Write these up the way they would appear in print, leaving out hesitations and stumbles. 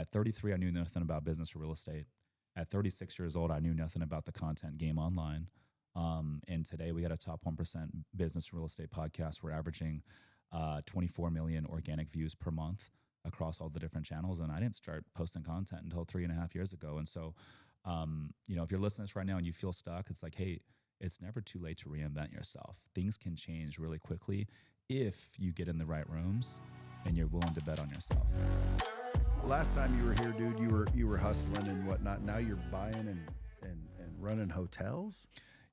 At 33, I knew nothing about business or real estate. At 36 years old, I knew nothing about the content game online. And today we got a top 1% business and real estate podcast. We're averaging 24 million organic views per month across all the different channels. And I didn't start posting content until 3.5 years ago. And so, if you're listening to this right now and you feel stuck, it's like, hey, it's never too late to reinvent yourself. Things can change really quickly if you get in the right rooms and you're willing to bet on yourself. Last time you were here, dude, you were hustling and whatnot. Now you're buying and running hotels.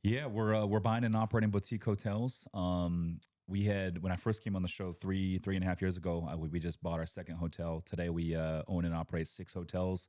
Yeah, we're buying and operating boutique hotels. We had, when I first came on the show 3.5 years ago, we just bought our second hotel. Today we own and operate 6 hotels.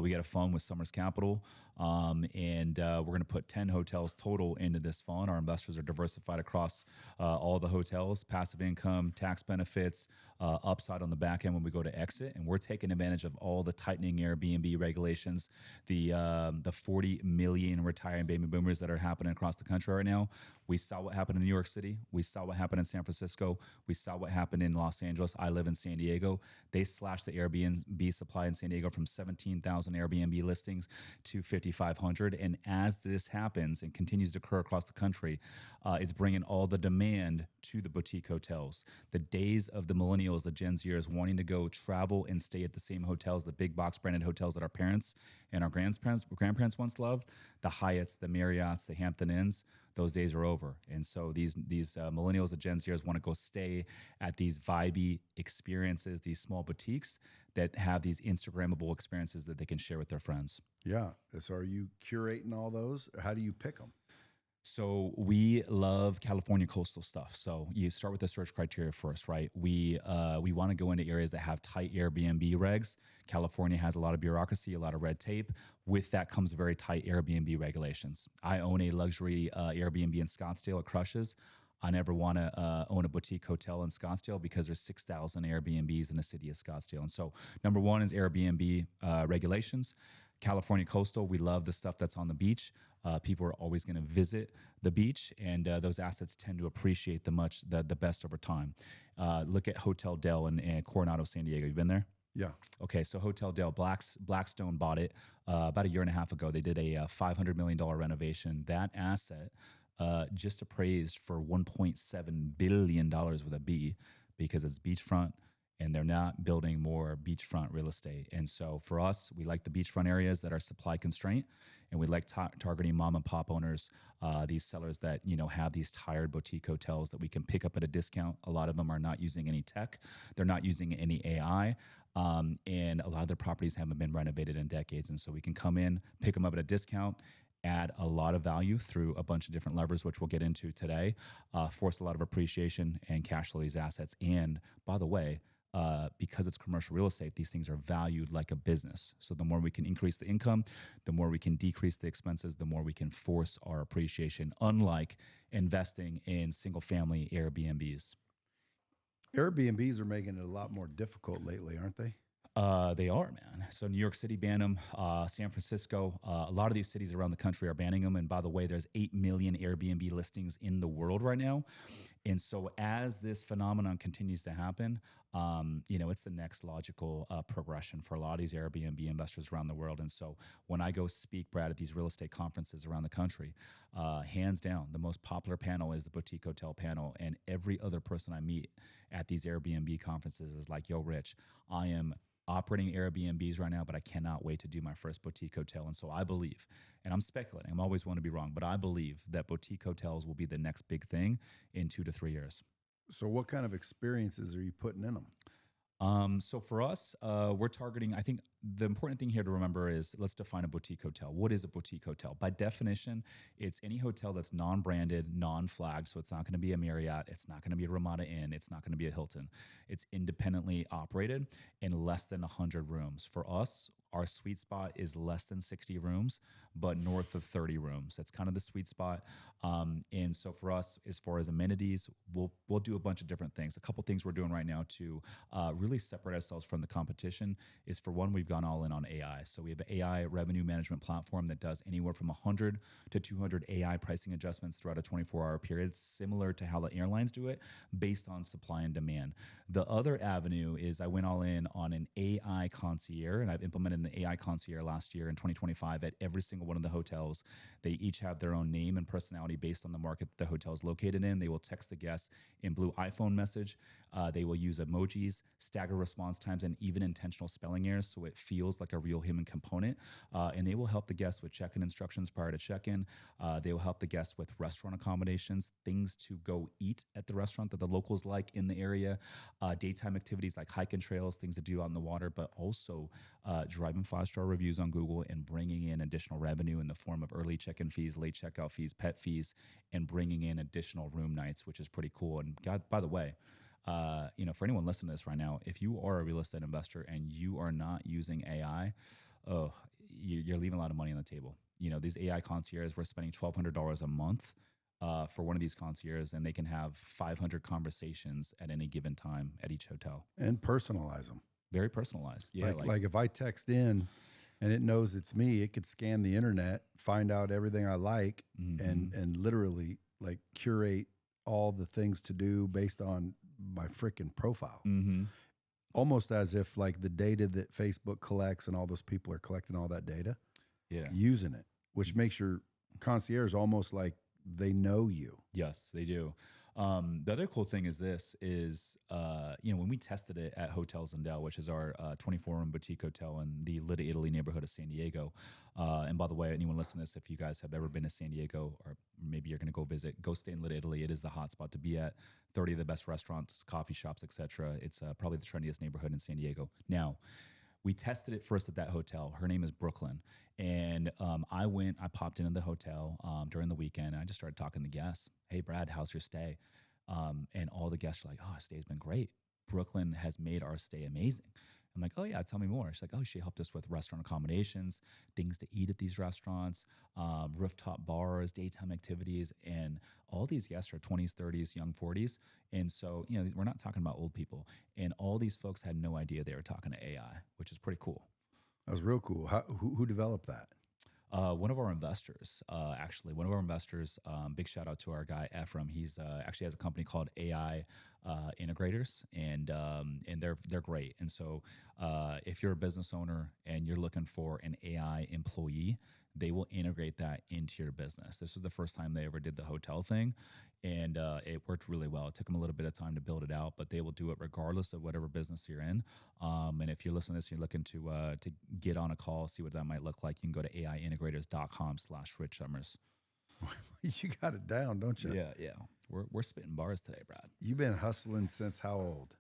We got a fund with Summers Capital, and we're going to put 10 hotels total into this fund. Our investors are diversified across all the hotels, passive income, tax benefits, upside on the back end when we go to exit. And we're taking advantage of all the tightening Airbnb regulations, the 40 million retiring baby boomers that are happening across the country right now. We saw what happened in New York City. We saw what happened in San Francisco. We saw what happened in Los Angeles. I live in San Diego. They slashed the Airbnb supply in San Diego from 17,000 Airbnb listings to 5,500. And as this happens and continues to occur across the country, it's bringing all the demand to the boutique hotels. The days of the millennials, the Gen Zers wanting to go travel and stay at the same hotels, the big box branded hotels that our parents and our grandparents once loved, the Hyatts, the Marriotts, the Hampton Inns, those days are over. And so these millennials, the Gen Zers want to go stay at these vibey experiences, these small boutiques that have these Instagrammable experiences that they can share with their friends. Yeah. So are you curating all those? How do you pick them? So we love California coastal stuff. So you start with the search criteria first, right? We want to go into areas that have tight Airbnb regs. California has a lot of bureaucracy, a lot of red tape. With that comes very tight Airbnb regulations. I own a luxury Airbnb in Scottsdale. It crushes. I never want to own a boutique hotel in Scottsdale because there's 6,000 Airbnbs in the city of Scottsdale. And so number one is Airbnb regulations. California coastal, we love the stuff that's on the beach. People are always going to visit the beach, and those assets tend to appreciate the best over time. Look at Hotel Del in Coronado, San Diego. You been there? Yeah. Okay, so Hotel Del, Blackstone bought it about 1.5 years ago. They did a $500 million renovation. That asset just appraised for $1.7 billion with a B because it's beachfront, and they're not building more beachfront real estate. And so for us, we like the beachfront areas that are supply constraint, and we like targeting mom and pop owners, these sellers that have these tired boutique hotels that we can pick up at a discount. A lot of them are not using any tech. They're not using any AI. And a lot of their properties haven't been renovated in decades. And so we can come in, pick them up at a discount, add a lot of value through a bunch of different levers, which we'll get into today, force a lot of appreciation and cash flow these assets. And by the way, because it's commercial real estate, these things are valued like a business. So the more we can increase the income, the more we can decrease the expenses, the more we can force our appreciation, unlike investing in single family Airbnbs. Airbnbs are making it a lot more difficult lately, aren't they? They are, man. So New York City banned them. San Francisco, a lot of these cities around the country are banning them. And by the way, there's 8 million Airbnb listings in the world right now. And so as this phenomenon continues to happen, it's the next logical progression for a lot of these Airbnb investors around the world. And so when I go speak, Brad, at these real estate conferences around the country, hands down, the most popular panel is the boutique hotel panel. And every other person I meet at these Airbnb conferences is like, yo, Rich, I am operating Airbnbs right now, but I cannot wait to do my first boutique hotel. And so I believe, and I'm speculating, I'm always want to be wrong, but I believe that boutique hotels will be the next big thing in 2 to 3 years. So what kind of experiences are you putting in them? So for us, we're targeting, I think the important thing here to remember is let's define a boutique hotel. What is a boutique hotel? By definition, it's any hotel that's non-branded, non-flagged. So it's not going to be a Marriott. It's not going to be a Ramada Inn. It's not going to be a Hilton. It's independently operated in less than 100 rooms. For us, Our sweet spot is less than 60 rooms, but north of 30 rooms. That's kind of the sweet spot. And so for us, as far as amenities, we'll do a bunch of different things. A couple things we're doing right now to really separate ourselves from the competition is, for one, we've gone all in on AI. So we have an AI revenue management platform that does anywhere from 100 to 200 AI pricing adjustments throughout a 24-hour period, similar to how the airlines do it, based on supply and demand. The other avenue is I went all in on an AI concierge, and I've implemented an AI concierge last year in 2025 at every single one of the hotels. They each have their own name and personality based on the market that the hotel is located in. They will text the guests in blue iPhone message. They will use emojis, stagger response times, and even intentional spelling errors so it feels like a real human component. And they will help the guests with check-in instructions prior to check-in. They will help the guests with restaurant accommodations, things to go eat at the restaurant that the locals like in the area, daytime activities like hiking trails, things to do out in the water, but also driving 5-star reviews on Google and bringing in additional revenue in the form of early check-in fees, late checkout fees, pet fees, and bringing in additional room nights, which is pretty cool. And God, by the way, for anyone listening to this right now, if you are a real estate investor and you are not using AI, you're leaving a lot of money on the table. These AI concierges, we're spending $1,200 a month for one of these concierges, and they can have 500 conversations at any given time at each hotel. And personalize them. Very personalized. Yeah. Like if I text in and it knows it's me, it could scan the internet, find out everything I like, and literally like curate all the things to do based on my freaking profile. Almost as if like the data that Facebook collects and all those people are collecting all that data, using it, which makes your concierge almost like they know you. Yes, they do. The other cool thing is this is, when we tested it at Hotel Zendel, which is our 24-room boutique hotel in the Little Italy neighborhood of San Diego. And by the way, anyone listening to this, if you guys have ever been to San Diego, or maybe you're going to go visit, go stay in Little Italy. It is the hot spot to be at. 30 of the best restaurants, coffee shops, etc. It's probably the trendiest neighborhood in San Diego. Now, we tested it first at that hotel. Her name is Brooklyn. And I popped into the hotel during the weekend, and I just started talking to guests. Hey, Brad, how's your stay? And all the guests are like, oh, our stay's been great. Brooklyn has made our stay amazing. I'm like, oh yeah, tell me more. She's like, oh, she helped us with restaurant accommodations, things to eat at these restaurants, rooftop bars, daytime activities. And all these guests are 20s, 30s, young 40s. And so, we're not talking about old people. And all these folks had no idea they were talking to AI, which is pretty cool. That was real cool. Who developed that? One of our investors, big shout out to our guy, Ephraim. He's actually has a company called AI Integrators, and they're great. And so if you're a business owner and you're looking for an AI employee, they will integrate that into your business. This was the first time they ever did the hotel thing, and it worked really well. It took them a little bit of time to build it out, but they will do it regardless of whatever business you're in. And if you're listening to this, you're looking to get on a call, see what that might look like, you can go to AIintegrators.com/Rich Summers. You got it down, don't you? Yeah. We're spitting bars today, Brad. You've been hustling since how old?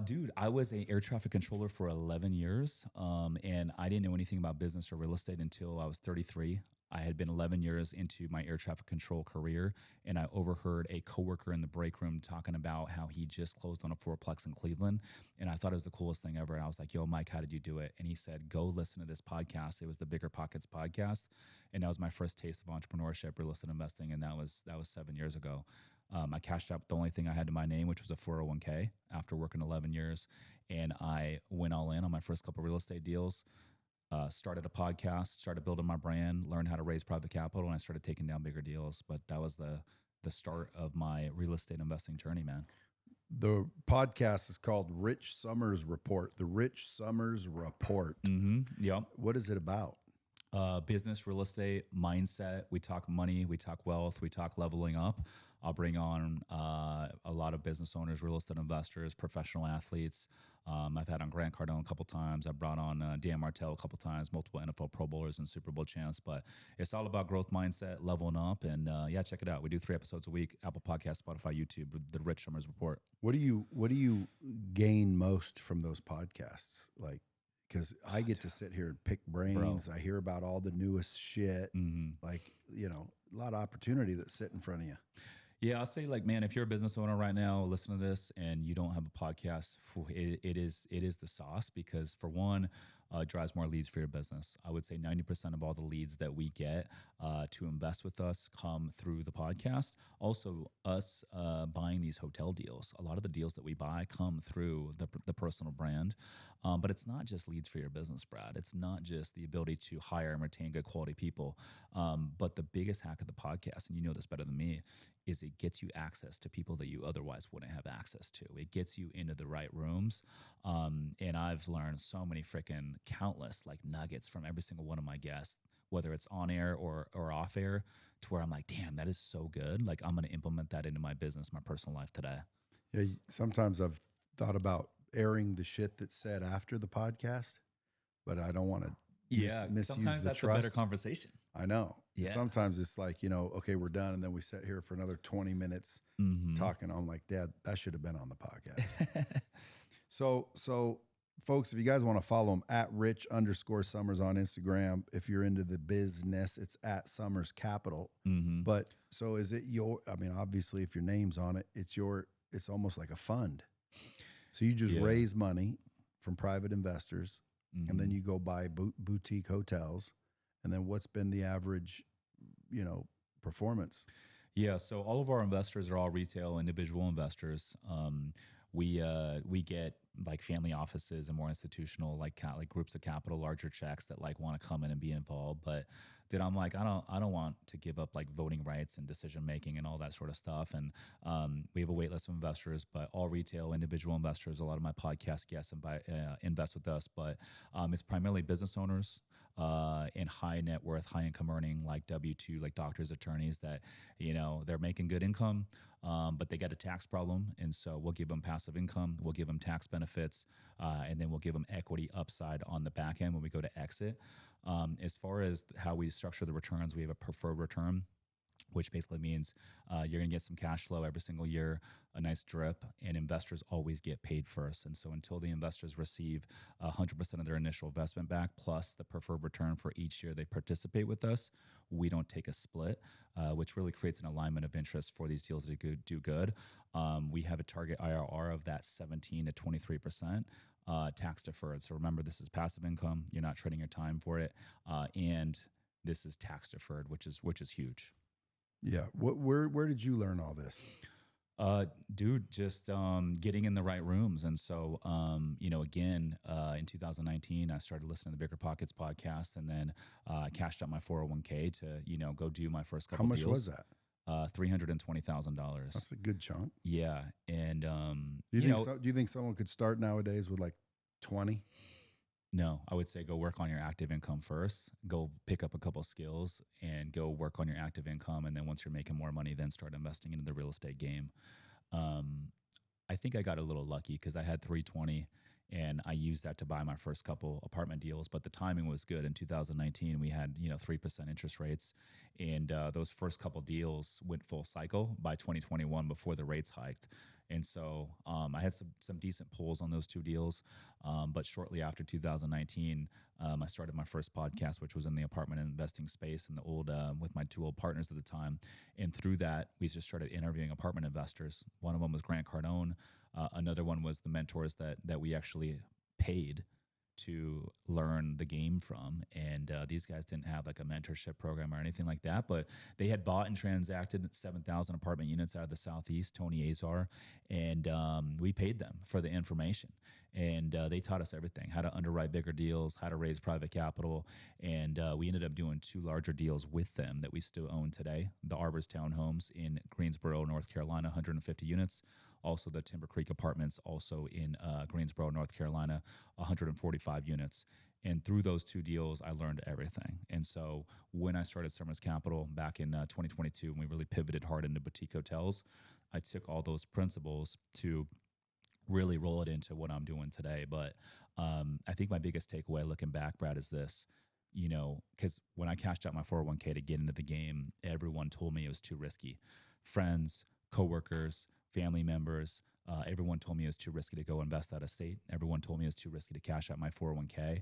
Dude, I was an air traffic controller for 11 years, and I didn't know anything about business or real estate until I was 33. I had been 11 years into my air traffic control career, and I overheard a coworker in the break room talking about how he just closed on a fourplex in Cleveland, and I thought it was the coolest thing ever. And I was like, yo, Mike, how did you do it? And he said, go listen to this podcast. It was the Bigger Pockets podcast, and that was my first taste of entrepreneurship, real estate investing, and that was 7 years ago. I cashed out the only thing I had to my name, which was a 401k after working 11 years, and I went all in on my first couple of real estate deals. Started a podcast, started building my brand, learned how to raise private capital, and I started taking down bigger deals. But that was the start of my real estate investing journey, man. The podcast is called Rich Summers Report. The Rich Summers Report. Yep. What is it about? Business, real estate, mindset. We talk money, we talk wealth, we talk leveling up. I'll bring on a lot of business owners, real estate investors, professional athletes. I've had on Grant Cardone a couple times. I've brought on Dan Martell a couple times, multiple NFL Pro Bowlers and Super Bowl champs. But it's all about growth mindset, leveling up. And check it out. We do 3 episodes a week, Apple Podcasts, Spotify, YouTube, the Rich Summers Report. What do you gain most from those podcasts? Like, because I get to sit here and pick brains. Bro. I hear about all the newest shit. Like, a lot of opportunity that's sitting in front of you. Yeah, I'll say, like, man, if you're a business owner right now, listen to this, and you don't have a podcast, it is the sauce, because for one, drives more leads for your business. I would say 90% of all the leads that we get to invest with us come through the podcast. Also, us buying these hotel deals. A lot of the deals that we buy come through the personal brand. But it's not just leads for your business, Brad. It's not just the ability to hire and retain good quality people. But the biggest hack of the podcast, and you know this better than me, is it gets you access to people that you otherwise wouldn't have access to. It gets you into the right rooms. And I've learned so many freaking countless like nuggets from every single one of my guests, whether it's on air or off air, to where I'm like, damn, that is so good. Like I'm going to implement that into my business, my personal life today. Yeah. Sometimes I've thought about airing the shit that's said after the podcast, but I don't want to misuse sometimes the that's trust. a better conversation. I know. Yeah. Sometimes it's like, okay, we're done. And then we sit here for another 20 minutes talking. I'm like, Dad, that should have been on the podcast. So folks, if you guys want to follow him at Rich_Summers on Instagram, if you're into the business, it's at Summers Capital. But so is it obviously if your name's on it, it's almost like a fund. So you just raise money from private investors and then you go buy boutique hotels. And then what's been the average, performance? Yeah. So all of our investors are all retail individual investors. We get like family offices and more institutional, like groups of capital, larger checks that like want to come in and be involved. But dude, I'm like, I don't want to give up like voting rights and decision making and all that sort of stuff. And we have a wait list of investors, but all retail individual investors. A lot of my podcast guests invest with us, but it's primarily business owners and high net worth, high income earning, like W-2, like doctors, attorneys that they're making good income. But they got a tax problem, and so we'll give them passive income, we'll give them tax benefits, and then we'll give them equity upside on the back end when we go to exit. As far as how we structure the returns, we have a preferred return, which basically means you're going to get some cash flow every single year, a nice drip, and investors always get paid first. And so until the investors receive 100% of their initial investment back, plus the preferred return for each year they participate with us, we don't take a split, which really creates an alignment of interest for these deals to do good. We have a target IRR of that 17 to 23%. Tax deferred. So remember, this is passive income. You're not trading your time for it. And this is tax deferred, which is huge. Yeah. Where did you learn all this? Dude, just getting in the right rooms. And so, again, in 2019, I started listening to the Bigger Pockets podcast, and then I cashed out my 401k to, go do my first couple deals. How much was that? $320,000. That's a good chunk. Yeah. And, do you think someone could start nowadays with like 20? No, I would say go work on your active income first, go pick up a couple skills and go work on your active income. And then once you're making more money, then start investing into the real estate game. I think I got a little lucky because I had 320 and I used that to buy my first couple apartment deals, but the timing was good. In 2019, we had, 3% interest rates, and those first couple deals went full cycle by 2021 before the rates hiked. And so I had some decent pulls on those two deals. But shortly after 2019, I started my first podcast, which was in the apartment investing space and with my two old partners at the time. And through that, we just started interviewing apartment investors. One of them was Grant Cardone. Another one was the mentors that we actually paid to learn the game from. And these guys didn't have like a mentorship program or anything like that, but they had bought and transacted 7,000 apartment units out of the Southeast, Tony Azar, and we paid them for the information. And they taught us everything, how to underwrite bigger deals, how to raise private capital. And we ended up doing two larger deals with them that we still own today. The Arbors Townhomes in Greensboro, North Carolina, 150 units. Also the Timber Creek Apartments, also in Greensboro, North Carolina, 145 units. And through those two deals, I learned everything. And so when I started Summers Capital back in 2022, and we really pivoted hard into boutique hotels, I took all those principles to really roll it into what I'm doing today. But I think my biggest takeaway looking back, Brad, is this. Because when I cashed out my 401k to get into the game, everyone told me it was too risky. Friends, coworkers, family members, everyone told me it was too risky to go invest out of state. Everyone told me it was too risky to cash out my 401k.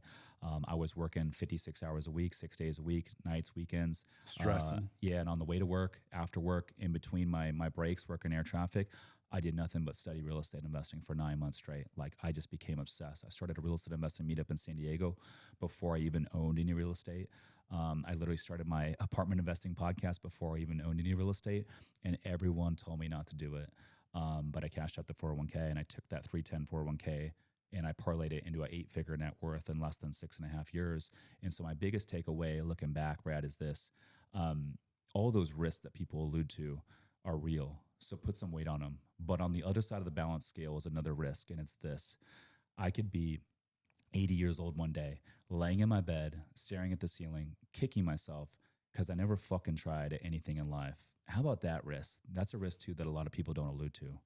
I was working 56 hours a week, 6 days a week, nights, weekends. Stressing. And on the way to work, after work, in between my breaks, working air traffic, I did nothing but study real estate investing for 9 months straight. Like I just became obsessed. I started a real estate investing meetup in San Diego before I even owned any real estate. I literally started my apartment investing podcast before I even owned any real estate, and everyone told me not to do it. But I cashed out the 401k, and I took that 310 401k and I parlayed it into an 8-figure net worth in less than 6.5 years. And so my biggest takeaway looking back, Brad, is this. All those risks that people allude to are real. So put some weight on them. But on the other side of the balance scale is another risk, and it's this. I could be 80 years old one day, laying in my bed, staring at the ceiling, kicking myself because I never fucking tried anything in life. How about that risk? That's a risk too that a lot of people don't allude to.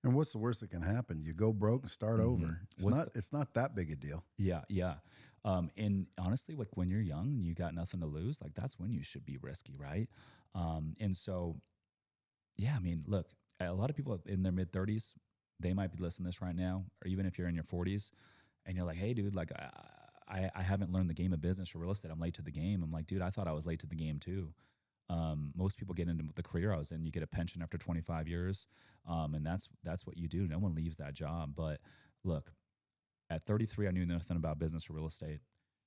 And what's the worst that can happen? You go broke and start over. It's not that big a deal. Yeah, yeah. And honestly, like when you're young and you got nothing to lose, like that's when you should be risky, right? And so, yeah, I mean, look, a lot of people in their mid 30s, they might be listening to this right now, or even if you're in your 40s and you're like, hey, dude, like I haven't learned the game of business or real estate. I'm late to the game. I'm like, dude, I thought I was late to the game too. Most people get into the career I was in. You get a pension after 25 years, and that's what you do. No one leaves that job. But look, at 33, I knew nothing about business or real estate.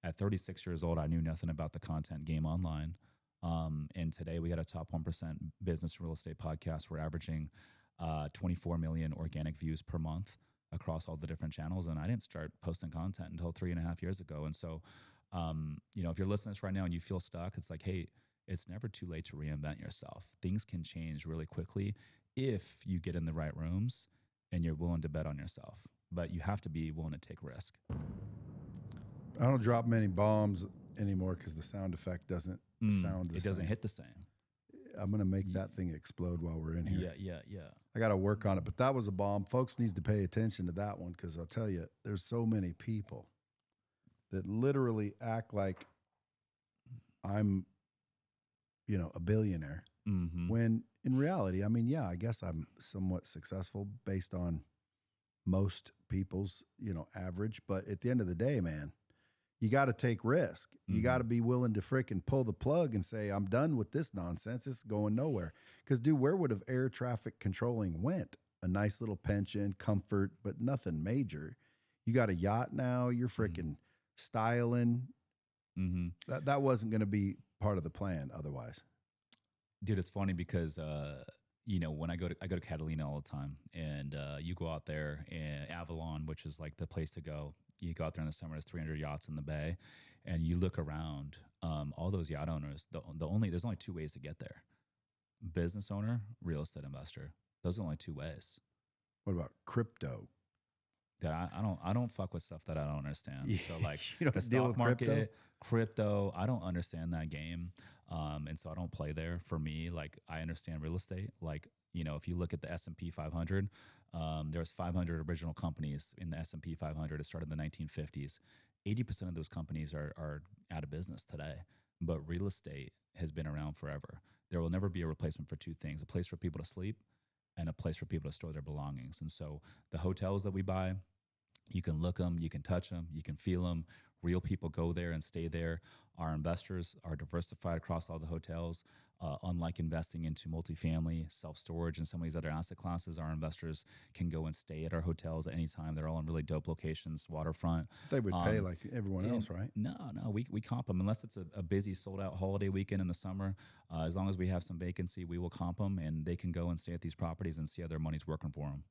At 36 years old, I knew nothing about the content game online. And today we got a top 1% business real estate podcast. We're averaging 24 million organic views per month across all the different channels. And I didn't start posting content until 3.5 years ago. And so, if you're listening to this right now and you feel stuck, it's like, hey, it's never too late to reinvent yourself. Things can change really quickly if you get in the right rooms and you're willing to bet on yourself. But you have to be willing to take risk. I don't drop many bombs anymore because the sound effect doesn't sound the same. It doesn't hit the same. I'm going to make that thing explode while we're in here. Yeah. I got to work on it. But that was a bomb. Folks needs to pay attention to that one because I'll tell you, there's so many people that literally act like I'm a billionaire. Mm-hmm. When in reality, I mean, yeah, I guess I'm somewhat successful based on most people's, average. But at the end of the day, man, you got to take risk. You got to be willing to frickin' pull the plug and say, I'm done with this nonsense. It's going nowhere. Because, dude, where would have air traffic controlling went? A nice little pension, comfort, but nothing major. You got a yacht now. You're frickin' styling. Mm-hmm. That wasn't going to be part of the plan otherwise. Dude, it's funny because when I go to Catalina all the time, and you go out there in Avalon, which is like the place to go. You go out there in the summer, there's 300 yachts in the bay, and you look around, all those yacht owners, there's only two ways to get there. Business owner, real estate investor. Those are only two ways. What about crypto? That I don't fuck with stuff that I don't understand. So like you don't the deal stock with market, crypto, I don't understand that game. And so I don't play there. For me, like I understand real estate. Like, if you look at the S&P 500, there's 500 original companies in the S&P 500. It started in the 1950s. 80% of those companies are out of business today. But real estate has been around forever. There will never be a replacement for two things: a place for people to sleep and a place for people to store their belongings. And so the hotels that we buy, you can look them, you can touch them, you can feel them. Real people go there and stay there. Our investors are diversified across all the hotels. Unlike investing into multifamily, self-storage, and some of these other asset classes, our investors can go and stay at our hotels at any time. They're all in really dope locations, waterfront. They would pay like everyone else, right? No, we comp them. Unless it's a busy sold-out holiday weekend in the summer, as long as we have some vacancy, we will comp them, and they can go and stay at these properties and see how their money's working for them.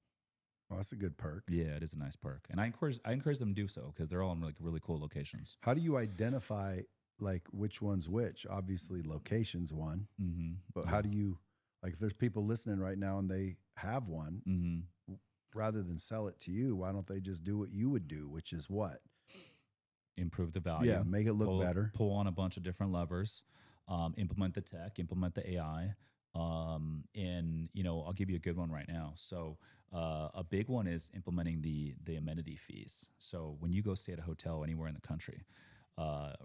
Well, that's a good perk. Yeah, it is a nice perk. And I encourage them to do so because they're all in like really cool locations. How do you identify like which one's which? Obviously location's one, but how do you, like if there's people listening right now and they have one, rather than sell it to you, why don't they just do what you would do, which is what? Improve the value. Yeah, make it look better. Pull on a bunch of different levers, implement the tech, implement the AI. And I'll give you a good one right now. So a big one is implementing the amenity fees. So when you go stay at a hotel anywhere in the country,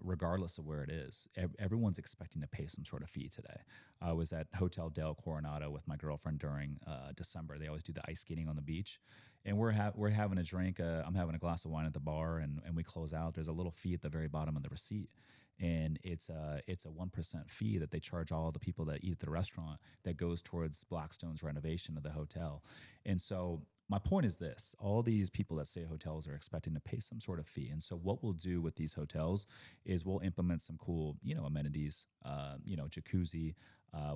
regardless of where it is. Everyone's expecting to pay some sort of fee today. I was at Hotel Del Coronado with my girlfriend during December. They always do the ice skating on the beach, and we're having a drink. I'm having a glass of wine at the bar, and we close out. There's a little fee at the very bottom of the receipt, and it's a 1% fee that they charge all the people that eat at the restaurant that goes towards Blackstone's renovation of the hotel. And so my point is this: all these people that say hotels are expecting to pay some sort of fee. And so what we'll do with these hotels is we'll implement some cool, amenities, jacuzzi.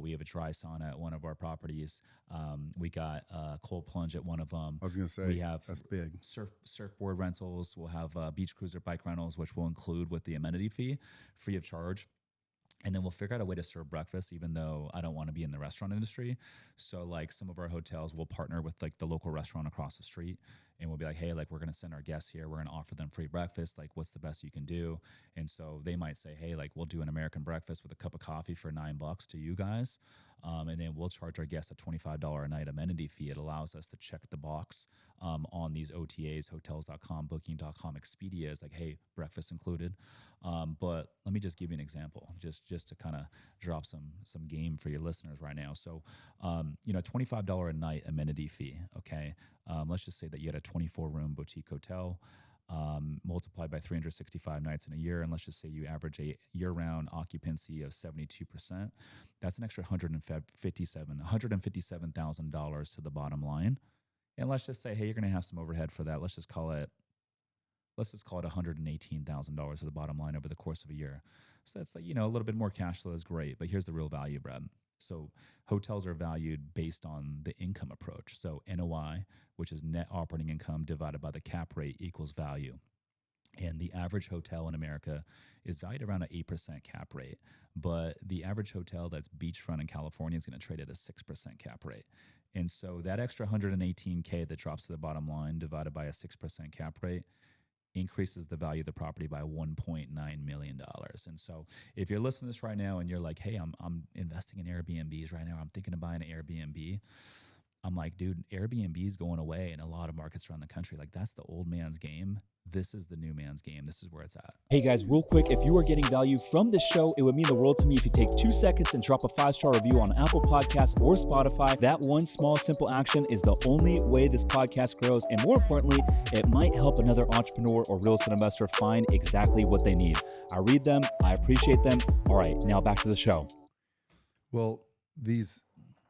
We have a dry sauna at one of our properties. We got a cold plunge at one of them. I was going to say, we have that's big. Surfboard rentals. We'll have beach cruiser bike rentals, which we'll include with the amenity fee, free of charge. And then we'll figure out a way to serve breakfast, even though I don't want to be in the restaurant industry. So like some of our hotels will partner with like the local restaurant across the street, and we'll be like, hey, like we're going to send our guests here. We're going to offer them free breakfast. Like, what's the best you can do? And so they might say, hey, like we'll do an American breakfast with a cup of coffee for $9 to you guys. And then we'll charge our guests a $25 a night amenity fee. It allows us to check the box on these OTAs, hotels.com, booking.com, Expedia is like, hey, breakfast included. But let me just give you an example, just to kind of drop some game for your listeners right now. So, $25 a night amenity fee. Okay. Let's just say that you had a 24-room boutique hotel, multiplied by 365 nights in a year. And let's just say you average a year-round occupancy of 72%. That's an extra $157,000 to the bottom line. And let's just say, hey, you're going to have some overhead for that. Let's just call it $118,000 to the bottom line over the course of a year. So that's like, a little bit more cash flow is great, but here's the real value, Brad. So hotels are valued based on the income approach. So NOI, which is net operating income divided by the cap rate, equals value. And the average hotel in America is valued around an 8% cap rate. But the average hotel that's beachfront in California is going to trade at a 6% cap rate. And so that extra $118K that drops to the bottom line divided by a 6% cap rate increases the value of the property by $1.9 million. And so if you're listening to this right now and you're like, hey, I'm investing in Airbnbs right now, I'm thinking of buying an Airbnb. I'm like, dude, Airbnb is going away in a lot of markets around the country. Like, that's the old man's game. This is the new man's game. This is where it's at. Hey guys, real quick, if you are getting value from this show, it would mean the world to me if you take 2 seconds and drop a 5-star review on Apple Podcasts or Spotify. That one small, simple action is the only way this podcast grows. And more importantly, it might help another entrepreneur or real estate investor find exactly what they need. I read them. I appreciate them. All right, now back to the show. Well, these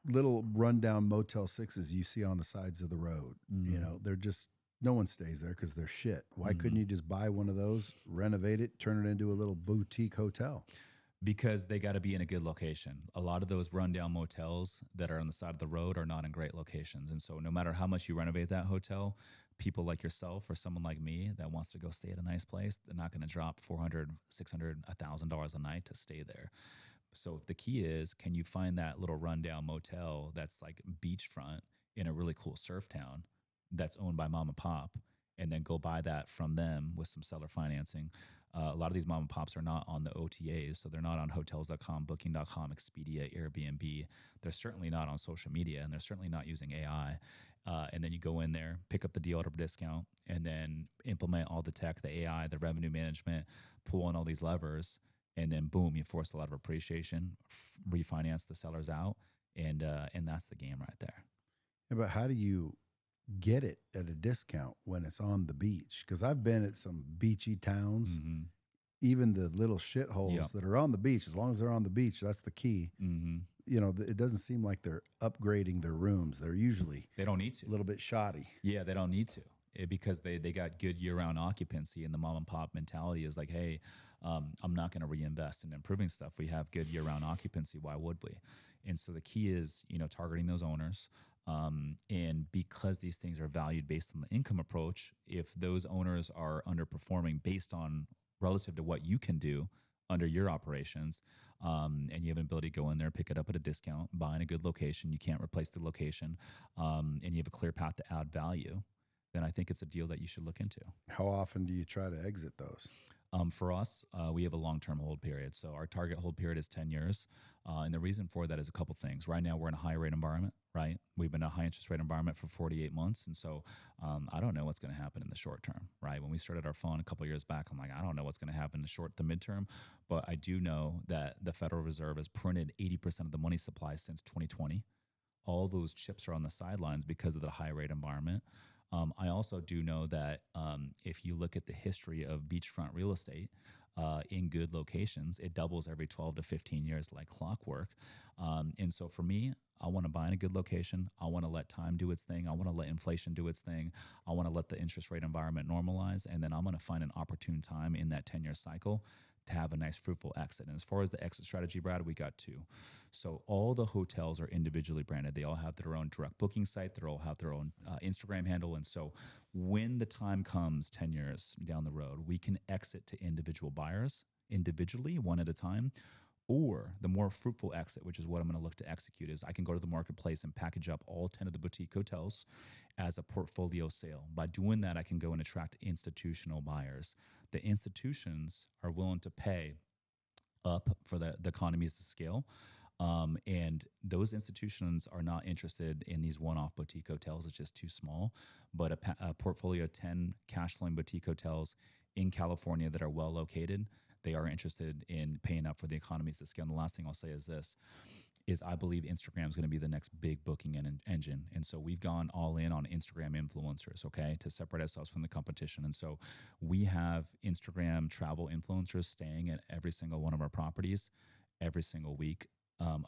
little rundown Motel 6s you see on the sides of the road, they're just, no one stays there because they're shit. Why couldn't you just buy one of those, renovate it, turn it into a little boutique hotel? Because they got to be in a good location. A lot of those rundown motels that are on the side of the road are not in great locations. And so no matter how much you renovate that hotel, people like yourself or someone like me that wants to go stay at a nice place, they're not going to drop $400, $600, $1,000 a night to stay there. So the key is, can you find that little rundown motel that's like beachfront in a really cool surf town that's owned by mom and pop, and then go buy that from them with some seller financing? A lot of these mom and pops are not on the OTAs, so they're not on hotels.com, booking.com, Expedia, Airbnb. They're certainly not on social media, and they're certainly not using AI. And then you go in there, pick up the deal at a discount, and then implement all the tech, the AI, the revenue management, pull on all these levers, and then boom, you force a lot of appreciation, refinance the sellers out, and that's the game right there. Yeah, but how do you get it at a discount when it's on the beach? Because I've been at some beachy towns, even the little shitholes that are on the beach. As long as they're on the beach, that's the key. It doesn't seem like they're upgrading their rooms. They're usually they don't need to. A little bit shoddy. Yeah, they don't need to. Because they got good year-round occupancy, and the mom and pop mentality is like, hey, I'm not going to reinvest in improving stuff. We have good year-round occupancy. Why would we? And so the key is, targeting those owners. And because these things are valued based on the income approach, if those owners are underperforming based on relative to what you can do under your operations, and you have an ability to go in there, pick it up at a discount, buy in a good location, you can't replace the location, and you have a clear path to add value, then I think it's a deal that you should look into. How often do you try to exit those? For us, we have a long-term hold period. So our target hold period is 10 years. And the reason for that is a couple things. Right now, we're in a high rate environment, right? We've been in a high interest rate environment for 48 months. And so I don't know what's going to happen in the short term, right? When we started our fund a couple of years back, I'm like, I don't know what's going to happen in the short to midterm. But I do know that the Federal Reserve has printed 80% of the money supply since 2020. All those chips are on the sidelines because of the high rate environment. I also do know that if you look at the history of beachfront real estate in good locations, it doubles every 12 to 15 years like clockwork. And so for me, I want to buy in a good location. I want to let time do its thing. I want to let inflation do its thing. I want to let the interest rate environment normalize. And then I'm going to find an opportune time in that 10-year cycle to have a nice fruitful exit. And as far as the exit strategy, Brad, we got two. So all the hotels are individually branded. They all have their own direct booking site. They all have their own Instagram handle. And so when the time comes 10 years down the road, we can exit to individual buyers individually, one at a time. Or the more fruitful exit, which is what I'm going to look to execute, is I can go to the marketplace and package up all 10 of the boutique hotels as a portfolio sale. By doing that, I can go and attract institutional buyers. The institutions are willing to pay up for the economies of scale. And those institutions are not interested in these one-off boutique hotels. It's just too small. But a portfolio of 10 cash flowing boutique hotels in California that are well located, they are interested in paying up for the economies of scale. And the last thing I'll say is this, is I believe Instagram is going to be the next big booking engine. And so we've gone all in on Instagram influencers, okay, to separate ourselves from the competition. And so we have Instagram travel influencers staying at every single one of our properties every single week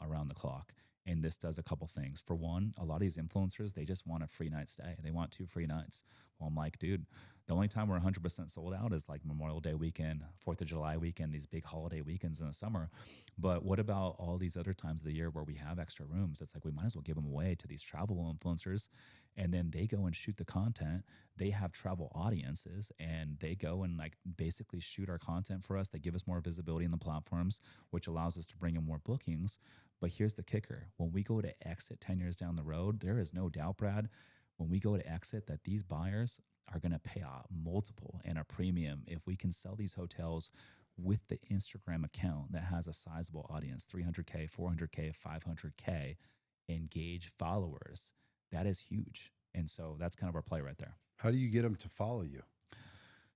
around the clock. And this does a couple things. For one, a lot of these influencers, they just want a free night stay. They want 2 free nights. Well, I'm like, dude, the only time we're 100% sold out is like Memorial Day weekend, 4th of July weekend, these big holiday weekends in the summer. But what about all these other times of the year where we have extra rooms? It's like we might as well give them away to these travel influencers. And then they go and shoot the content. They have travel audiences and they go and like basically shoot our content for us. They give us more visibility in the platforms, which allows us to bring in more bookings. But here's the kicker. When we go to exit 10 years down the road, there is no doubt, Brad, when we go to exit that these buyers are going to pay a multiple and a premium if we can sell these hotels with the Instagram account that has a sizable audience, 300K, 400K, 500K engaged followers. That is huge. And so that's kind of our play right there. How do you get them to follow you?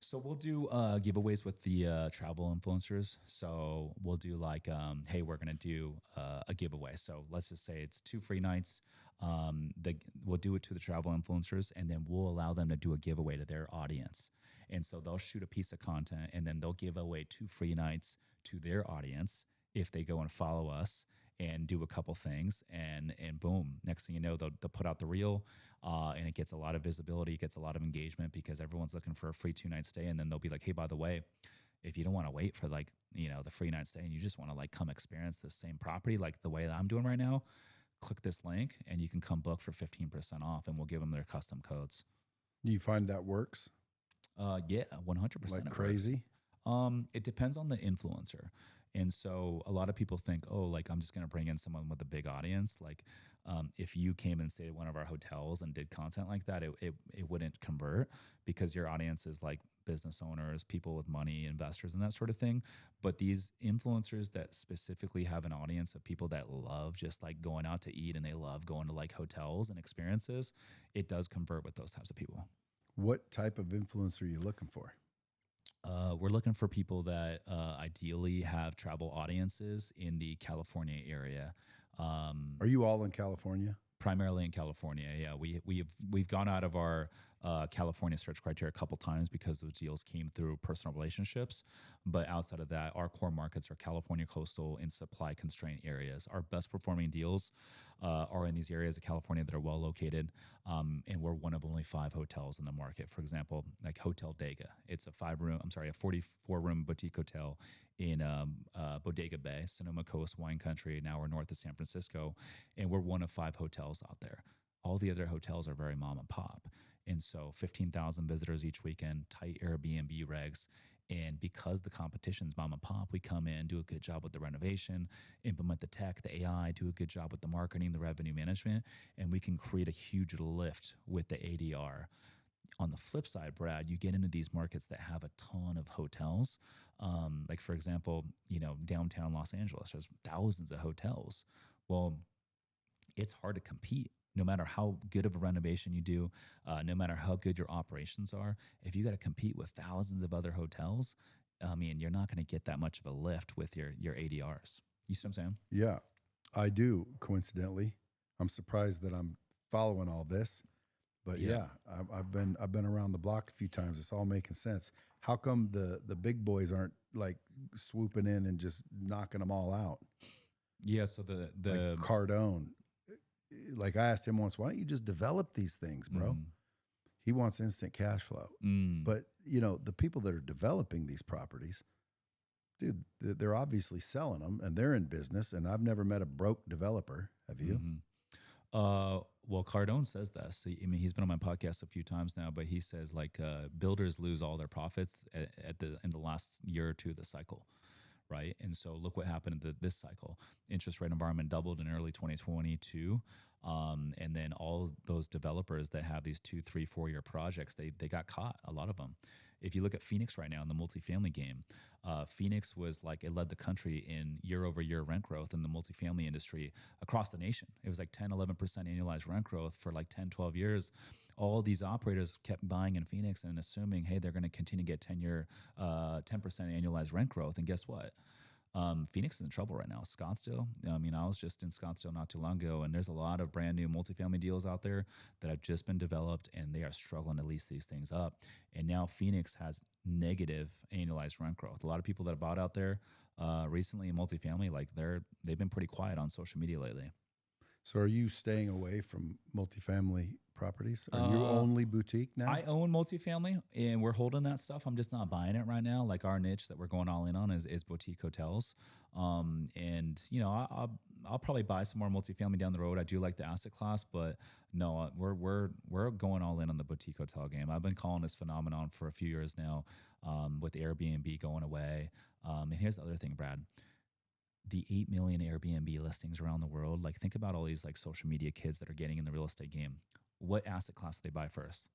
So we'll do giveaways with the travel influencers. So we'll do like, hey, we're going to do a giveaway. So let's just say it's 2 free nights. We'll do it to the travel influencers, and then we'll allow them to do a giveaway to their audience. And so they'll shoot a piece of content, and then they'll give away 2 free nights to their audience if they go and follow us and do a couple things, and boom, next thing you know, they'll put out the reel, and it gets a lot of visibility, it gets a lot of engagement because everyone's looking for a free 2-night stay. And then they'll be like, hey, by the way, if you don't want to wait for like, you know, the free night stay and you just want to like come experience the same property like the way that I'm doing right now, click this link and you can come book for 15% off, and we'll give them their custom codes. Do you find that works? Yeah, 100%. Like crazy? It depends on the influencer. And so a lot of people think, oh, like I'm just going to bring in someone with a big audience. Like if you came and stayed at one of our hotels and did content like that, it wouldn't convert because your audience is like business owners, people with money, investors, and that sort of thing. But these influencers that specifically have an audience of people that love just like going out to eat and they love going to like hotels and experiences, it does convert with those types of people. What type of influencer are you looking for? We're looking for people that ideally have travel audiences in the California area. Are you all in California? Primarily in California, yeah. We've gone out of our California search criteria a couple times because those deals came through personal relationships. But outside of that, our core markets are California coastal and supply constrained areas. Our best performing deals are in these areas of California that are well located, and we're one of only 5 hotels in the market. For example, like Hotel Dega, it's a 44-room boutique hotel in Bodega Bay, Sonoma Coast wine country, an hour north of San Francisco, and we're one of 5 hotels out there. All the other hotels are very mom and pop. And so 15,000 visitors each weekend, tight Airbnb regs. And because the competition's mom and pop, we come in, do a good job with the renovation, implement the tech, the AI, do a good job with the marketing, the revenue management, and we can create a huge lift with the ADR. On the flip side, Brad, you get into these markets that have a ton of hotels. Like for example, downtown Los Angeles, there's thousands of hotels. Well, it's hard to compete no matter how good of a renovation you do, no matter how good your operations are. If you got to compete with thousands of other hotels, I mean, you're not going to get that much of a lift with your ADRs. You see what I'm saying? Yeah, I do. Coincidentally, I'm surprised that I'm following all this, but yeah, I've been around the block a few times. It's all making sense. How come the big boys aren't like swooping in and just knocking them all out? Yeah. So the like Cardone, like I asked him once, why don't you just develop these things, bro? He wants instant cash flow. But the people that are developing these properties, dude, they're obviously selling them and they're in business. And I've never met a broke developer. Have you? Well, Cardone says this. I mean, he's been on my podcast a few times now, but he says like builders lose all their profits in the last year or two of the cycle, right? And so look what happened in this cycle. Interest rate environment doubled in early 2022. And then all those developers that have these 2, 3, 4 year projects, they got caught, a lot of them. If you look at Phoenix right now in the multifamily game, Phoenix was like, it led the country in year over year rent growth in the multifamily industry across the nation. It was like 10, 11% annualized rent growth for like 10, 12 years. All these operators kept buying in Phoenix and assuming, hey, they're going to continue to get 10% annualized rent growth. And guess what? Phoenix is in trouble right now. Scottsdale, I mean, I was just in Scottsdale not too long ago, and there's a lot of brand new multifamily deals out there that have just been developed, and they are struggling to lease these things up. And now Phoenix has negative annualized rent growth. A lot of people that have bought out there recently in multifamily, like they've been pretty quiet on social media lately. So are you staying away from multifamily properties? Are you only boutique now? I own multifamily and we're holding that stuff. I'm just not buying it right now. Like our niche that we're going all in on is boutique hotels. And I'll probably buy some more multifamily down the road. I do like the asset class, but no, we're going all in on the boutique hotel game. I've been calling this phenomenon for a few years now, with Airbnb going away. And here's the other thing, Brad. The 8 million Airbnb listings around the world, like think about all these like social media kids that are getting in the real estate game. What asset class do they buy first?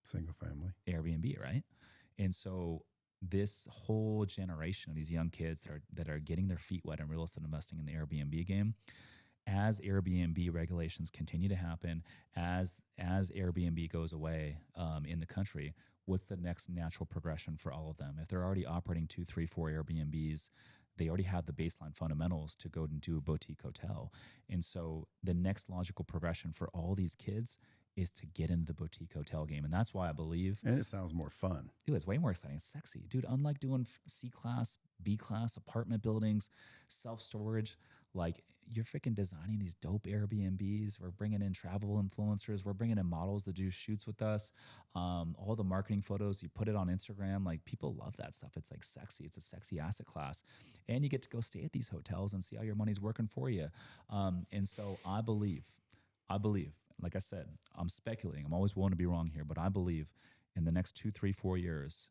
Single family. Airbnb, right? And so this whole generation of these young kids that are getting their feet wet in real estate investing in the Airbnb game, as Airbnb regulations continue to happen, as Airbnb goes away in the country, what's the next natural progression for all of them? If they're already operating 2, 3, 4 Airbnbs, they already have the baseline fundamentals to go and do a boutique hotel. And so the next logical progression for all these kids is to get into the boutique hotel game. And that's why I believe. And it sounds more fun. Dude, it's way more exciting. It's sexy. Dude, unlike doing C-class, B-class apartment buildings, self-storage, like you're freaking designing these dope Airbnbs. We're bringing in travel influencers. We're bringing in models that do shoots with us. All the marketing photos, you put it on Instagram. Like people love that stuff. It's like sexy. It's a sexy asset class. And you get to go stay at these hotels and see how your money's working for you. And so I believe, like I said, I'm speculating. I'm always willing to be wrong here, but I believe in the next 2, 3, 4 years,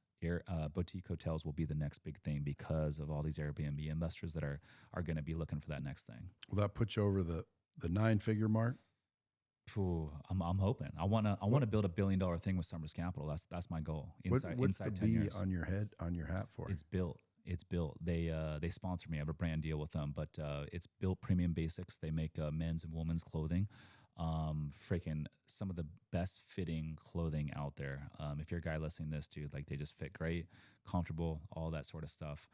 boutique hotels will be the next big thing because of all these Airbnb investors that are going to be looking for that next thing. Will that put you over the 9-figure mark? Ooh, I'm hoping. I want to build $1 billion thing with Summers Capital. That's my goal. What's inside the 10 B years. on your hat for? It's built. They sponsor me. I have a brand deal with them, but it's built premium basics. They make men's and women's clothing. Freaking some of the best fitting clothing out there. If you're a guy listening to this, dude, like they just fit great, comfortable, all that sort of stuff.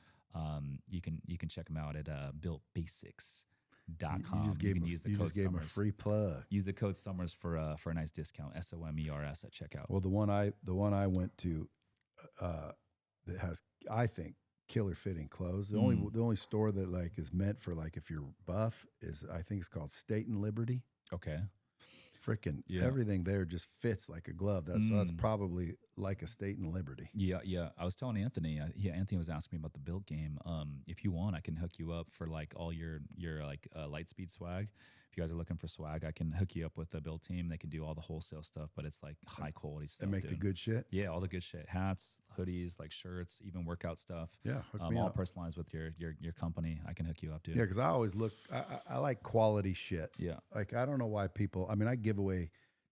You can check them out at builtbasics.com. You just gave him a free plug. Use the code Summers for a nice discount. SOMERS at checkout. Well, the one I went to that has, I think, killer fitting clothes. The only store that like is meant for like if you're buff is, I think it's called State and Liberty. Okay. Freaking everything there just fits like a glove. That's probably like a State and Liberty. Yeah. I was telling Anthony. Anthony was asking me about the built game. If you want, I can hook you up for like all your like Lightspeed swag. If you guys are looking for swag, I can hook you up with the build team. They can do all the wholesale stuff, but it's like high quality stuff. They make the good shit. Yeah, all the good shit. Hats, hoodies, like shirts, even workout stuff. Yeah, hook me all up. Personalized with your company. I can hook you up, dude. Yeah, because I always look. I like quality shit. Yeah. Like I don't know why people. I mean, I give away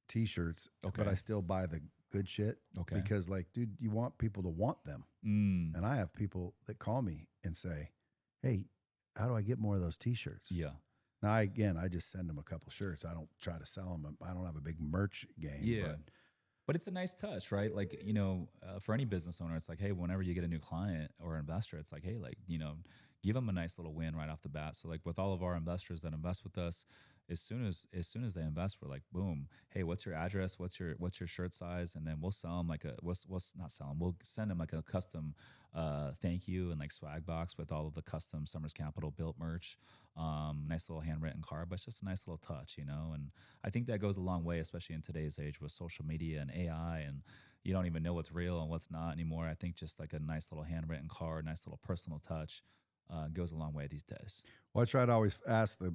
T-shirts, but I still buy the good shit. Okay. Because like, dude, you want people to want them. And I have people that call me and say, hey, how do I get more of those t-shirts? Yeah. Now, I just send them a couple shirts. I don't try to sell them. I don't have a big merch game. Yeah. But it's a nice touch, right? Like, for any business owner, it's like, hey, whenever you get a new client or investor, it's like, hey, like, give them a nice little win right off the bat. So like with all of our investors that invest with us, as soon as they invest, we're like, boom, hey, what's your address? What's your shirt size? And then we'll sell them we'll send them like a custom thank you and like swag box with all of the custom Summers Capital built merch. Nice little handwritten card, but it's just a nice little touch, and I think that goes a long way, especially in today's age with social media and AI, and you don't even know what's real and what's not anymore. I think just like a nice little handwritten card, nice little personal touch goes a long way these days. Well, I try to always ask the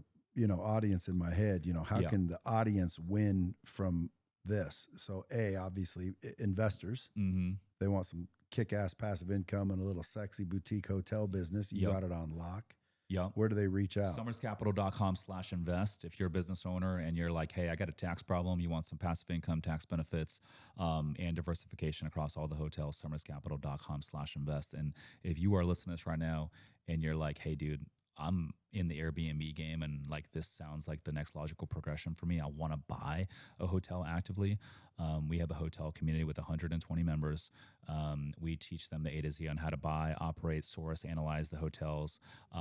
audience in my head, how can the audience win from this? So obviously investors, they want some kick-ass passive income and a little sexy boutique hotel business. You got it on lock. Yeah. Where do they reach out? Summerscapital.com/invest. If you're a business owner and you're like, hey, I got a tax problem, you want some passive income, tax benefits, and diversification across all the hotels, summerscapital.com/invest. And if you are listening to this right now and you're like, hey, dude, I'm in the Airbnb game and like this sounds like the next logical progression for me. I want to buy a hotel actively. We have a hotel community with 120 members. We teach them the A to Z on how to buy, operate, source, analyze the hotels.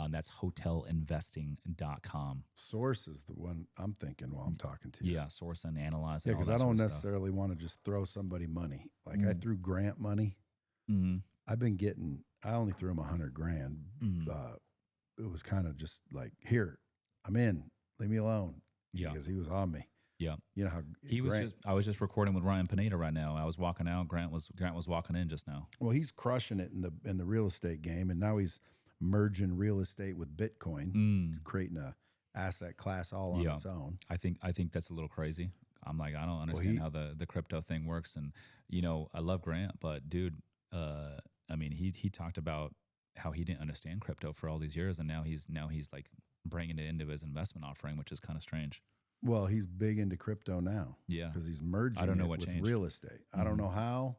That's hotelinvesting.com. Source is the one I'm thinking while I'm talking to you. Yeah, source and analyze. Yeah, because I don't necessarily want to just throw somebody money. Like I threw Grant money. I only threw him $100,000. It was kind of just like, here, I'm in, leave me alone. Yeah. Because he was on me. Yeah. You know how I was just recording with Ryan Pineda right now. I was walking out. Grant was walking in just now. Well, he's crushing it in the real estate game. And now he's merging real estate with Bitcoin, creating a asset class all on its own. I think that's a little crazy. I'm like, I don't understand how the crypto thing works. And, I love Grant, but dude, he talked about how he didn't understand crypto for all these years, and now he's like bringing it into his investment offering, which is kind of strange. Well, he's big into crypto now. Yeah, because he's merging with real estate. I don't know how.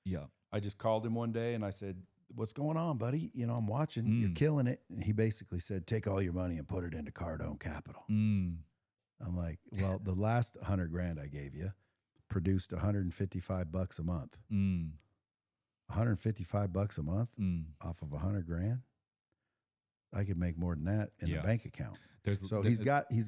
Yeah, I just called him one day and I said, "What's going on, buddy? I'm watching. You're killing it." And he basically said, "Take all your money and put it into Cardone Capital." I'm like, "Well, the last $100,000 I gave you produced $155 a month." $155 a month off of $100,000. I could make more than that in the bank account. He's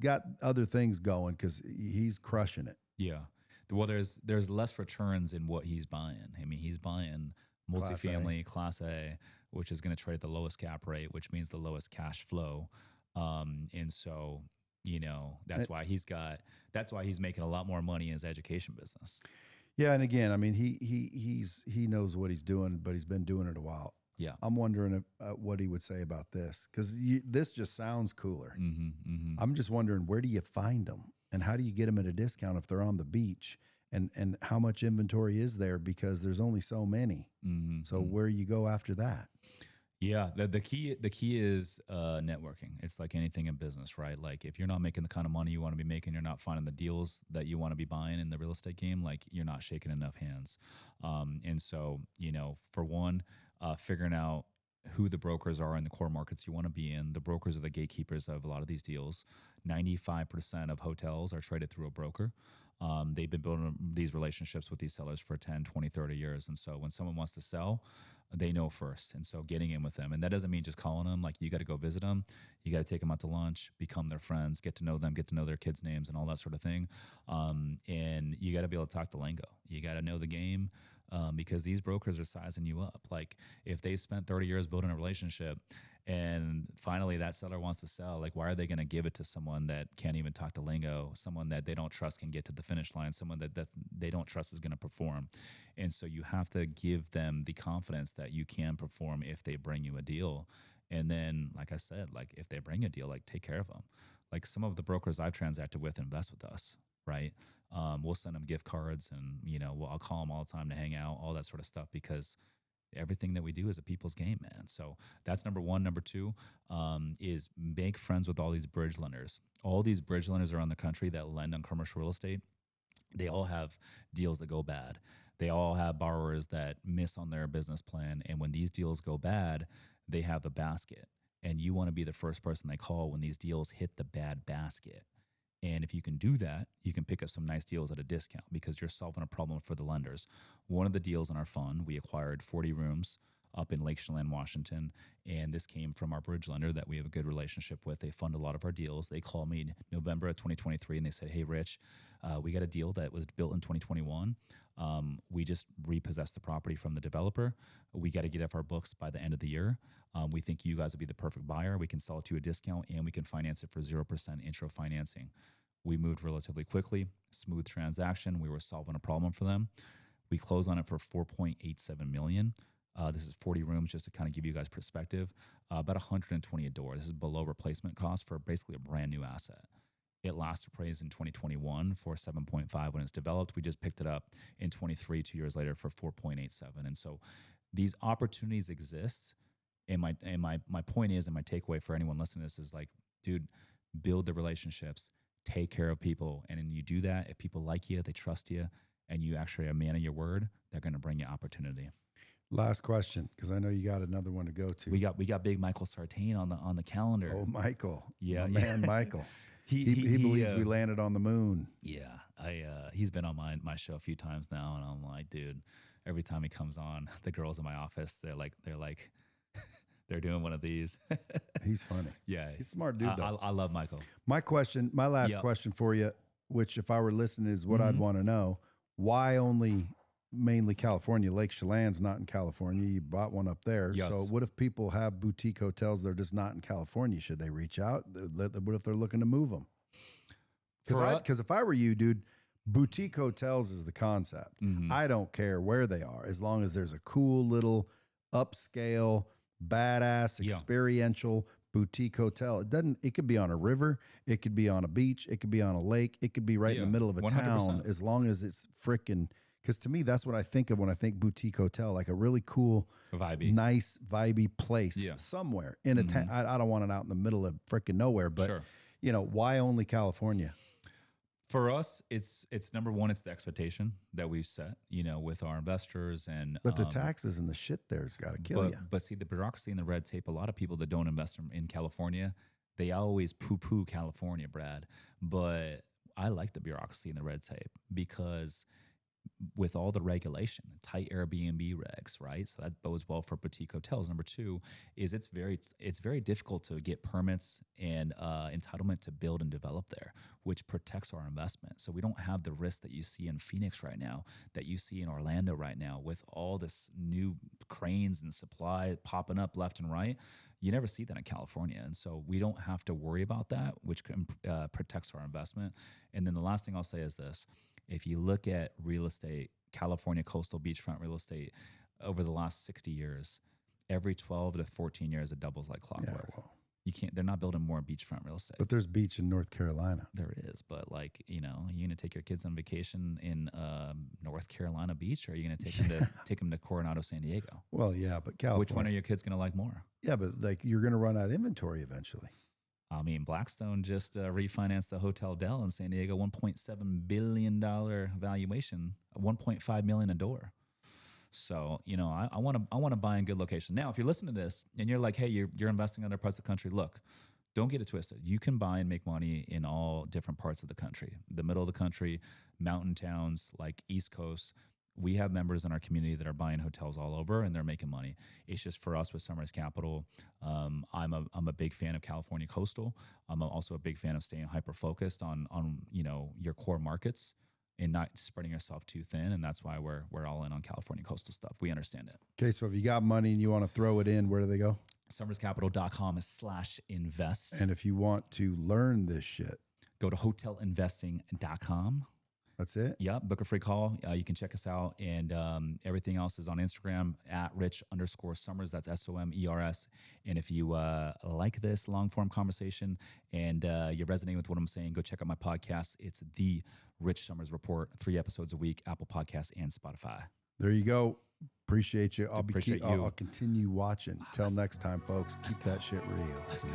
got other things going because he's crushing it. Yeah. Well, there's less returns in what he's buying. I mean, he's buying multifamily Class A, which is going to trade at the lowest cap rate, which means the lowest cash flow. And so, that's why he's making a lot more money in his education business. Yeah, and again, I mean, he knows what he's doing, but he's been doing it a while. Yeah, I'm wondering what he would say about this because this just sounds cooler. I'm just wondering, where do you find them, and how do you get them at a discount if they're on the beach, and how much inventory is there because there's only so many. So where you go after that? Yeah, the key is networking. It's like anything in business, right? Like if you're not making the kind of money you want to be making, you're not finding the deals that you want to be buying in the real estate game, like you're not shaking enough hands. And so, for one, figuring out who the brokers are in the core markets you want to be in. The brokers are the gatekeepers of a lot of these deals. 95% of hotels are traded through a broker. They've been building these relationships with these sellers for 10, 20, 30 years. And so when someone wants to sell, they know first. And so getting in with them, and that doesn't mean just calling them. Like you got to go visit them. You got to take them out to lunch, become their friends, get to know them, get to know their kids' names and all that sort of thing. And you got to be able to talk the lingo. You got to know the game. Because these brokers are sizing you up. Like if they spent 30 years building a relationship and finally that seller wants to sell, like why are they going to give it to someone that can't even talk the lingo, someone that they don't trust can get to the finish line, someone that they don't trust is going to perform? And so you have to give them the confidence that you can perform if they bring you a deal. And then, like I said, like if they bring a deal, like take care of them. Like some of the brokers I've transacted with invest with us, right? We'll send them gift cards and, I'll call them all the time to hang out, all that sort of stuff, because everything that we do is a people's game, man. So that's number one. Number two is make friends with all these bridge lenders. All these bridge lenders around the country that lend on commercial real estate, they all have deals that go bad. They all have borrowers that miss on their business plan. And when these deals go bad, they have a basket. And you want to be the first person they call when these deals hit the bad basket. And if you can do that, you can pick up some nice deals at a discount because you're solving a problem for the lenders. One of the deals in our fund, we acquired 40 rooms up in Lake Chelan, Washington. And this came from our bridge lender that we have a good relationship with. They fund a lot of our deals. They called me in November of 2023 and they said, hey, Rich, we got a deal that was built in 2021. We just repossessed the property from the developer. We got to get off our books by the end of the year. We think you guys would be the perfect buyer. We can sell it to a discount and we can finance it for 0% intro financing. We moved relatively quickly, smooth transaction. We were solving a problem for them. We closed on it for $4.87 million. This is 40 rooms, just to kind of give you guys perspective. About $120 a door. This is below replacement cost for basically a brand new asset. It last appraised in 2021 for 7.5 when it's developed. We just picked it up in 23, 2 years later for 4.87. And so these opportunities exist. And my point is, and my takeaway for anyone listening to this is like, dude, build the relationships, take care of people. And then you do that, if people like you, they trust you, and you actually are a man of your word, they're going to bring you opportunity. Last question, because I know you got another one to go to. We got big Michael Sartain on the calendar. Oh, Michael. Yeah. My man, Michael. He believes we landed on the moon. Yeah. He's been on my show a few times now, and I'm like, dude, every time he comes on, the girls in my office, they're like they're doing one of these. He's funny. Yeah. He's a smart dude, though. I love Michael. My last question for you, which if I were listening is what I'd want to know. Why only mainly California? Lake Chelan's not in California. You bought one up there. Yes. So what if people have boutique hotels that are just not in California? Should they reach out? What if they're looking to move them? Because if I were you, dude, boutique hotels is the concept. I don't care where they are, as long as there's a cool little upscale, badass, experiential boutique hotel. It could be on a river, it could be on a beach, it could be on a lake, it could be right in the middle of a 100%. Town, as long as it's freaking. Because to me, that's what I think of when I think boutique hotel, like a really cool, nice, vibey place somewhere in a town. I don't want it out in the middle of freaking nowhere, but why only California? For us, it's number one, it's the expectation that we've set, with our investors. But the taxes and the shit there's got to kill you. But see, the bureaucracy and the red tape, a lot of people that don't invest in California, they always poo-poo California, Brad. But I like the bureaucracy and the red tape because with all the regulation, tight Airbnb regs, right? So that bodes well for boutique hotels. Number two is it's very difficult to get permits and entitlement to build and develop there, which protects our investment. So we don't have the risk that you see in Phoenix right now, that you see in Orlando right now, with all this new cranes and supply popping up left and right. You never see that in California. And so we don't have to worry about that, which protects our investment. And then the last thing I'll say is this. If you look at real estate, California coastal beachfront real estate, over the last 60 years, every 12 to 14 years, it doubles like clockwork. Yeah, well, they're not building more beachfront real estate. But there's beach in North Carolina. There is. But you're going to take your kids on vacation in North Carolina beach, or are you going to take them to Coronado, San Diego? Well, yeah, but California. Which one are your kids going to like more? Yeah, but you're going to run out of inventory eventually. I mean, Blackstone just refinanced the Hotel Del in San Diego, $1.7 billion valuation, $1.5 million a door. So, I want to buy in good location. Now, if you're listening to this and you're like, hey, you're investing in other parts of the country, look, don't get it twisted. You can buy and make money in all different parts of the country, the middle of the country, mountain towns like East Coast. We have members in our community that are buying hotels all over and they're making money. It's just for us with Sunrise Capital. I'm a big fan of California coastal. I'm also a big fan of staying hyper focused on your core markets and not spreading yourself too thin. And that's why we're all in on California coastal stuff. We understand it. Okay, so if you got money and you want to throw it in, where do they go? sunrisecapital.com/invest. And if you want to learn this shit, go to hotelinvesting.com. That's it? Yeah, book a free call. You can check us out. And everything else is on Instagram at @Rich_Summers. That's SOMERS. And if you like this long-form conversation and you're resonating with what I'm saying, go check out my podcast. It's The Rich Summers Report, 3 episodes a week, Apple Podcasts and Spotify. There you go. Appreciate you. I'll continue watching. Till next time, folks. Keep that shit real. Let's go.